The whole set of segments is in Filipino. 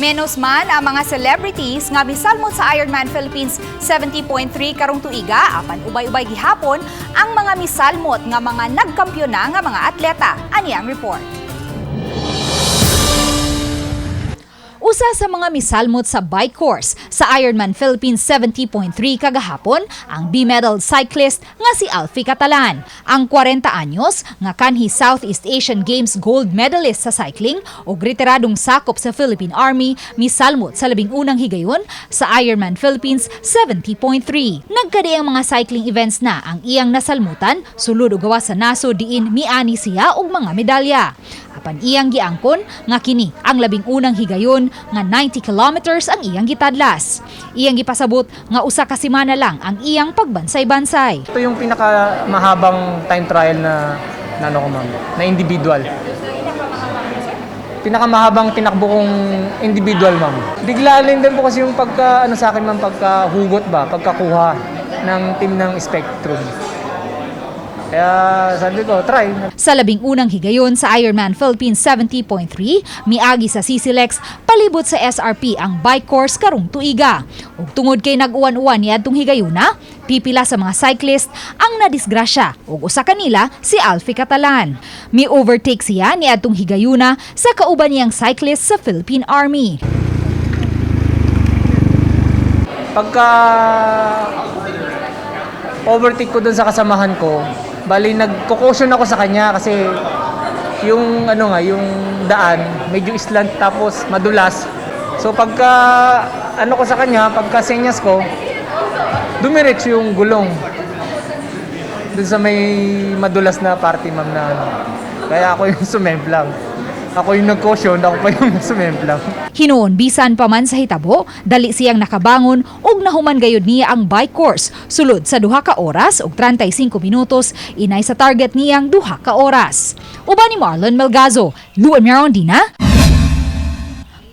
Menos man ang mga celebrities nga misalmot sa Ironman Philippines 70.3 karong tuiga apan ubay-ubay gihapon ang mga misalmot nga mga nagkampyon na nga mga atleta. Ani ang report. Usa sa mga misalmot sa bike course sa Ironman Philippines 70.3 kagahapon ang B-medal cyclist nga si Alfie Catalan. Ang 40 anyos nga kanhi Southeast Asian Games gold medalist sa cycling o retiradong sakop sa Philippine Army misalmot sa labing unang higayon sa Ironman Philippines 70.3. Nagkadi ang mga cycling events na ang iyang nasalmutan sulod og gawas sa naso diin miani siya og mga medalya. Apan iyang giangkon nga kini ang labing unang higayon nga 90 kilometers ang iyang gitadlas. Iyang gipasabot nga usa ka semana lang ang iyang pagbansay-bansay. Ito yung pinakamahabang time trial na ko ma'am, na individual. Pinakamahabang tinakbo kong individual ma'am. Biglaling din po kasi yung sa akin ma'am, pagkahugot ba, pagkakuha ng team ng Spectrum. Kaya sabi ko, try. Sa labing unang higayon sa Ironman Philippines 70.3, miagi sa CCLEX palibot sa SRP ang bike course karong tuiga. Ug tungod kay nag-uwan-uwan niadtong higayuna, pipila sa mga cyclist ang nadisgrasya ug usa kanila si Alfie Catalan. Mi-overtake siya niadtong higayuna sa kauban niyang cyclist sa Philippine Army. Pagka overtake ko dun sa kasamahan ko, bali nagko-caution ako sa kanya kasi yung yung daan medyo slant tapos madulas. So pagka ko sa kanya, pagka senyas ko, dumiretso yung gulong dun sa may madulas na parte ma'am na Kaya ako yung sumemplang. Ako yung nag-caution, ako pa yung sumemplang. Hinuon bisan pa man sa hitabo, dali siyang nakabangon ug nahuman gayud niya ang bike course sulod sa 2 ka oras ug 35 minutos inay sa target niyang 2 ka oras. Uban ni Marlon Melgazo, Lou Mirondina,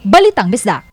Balitang Bisdak.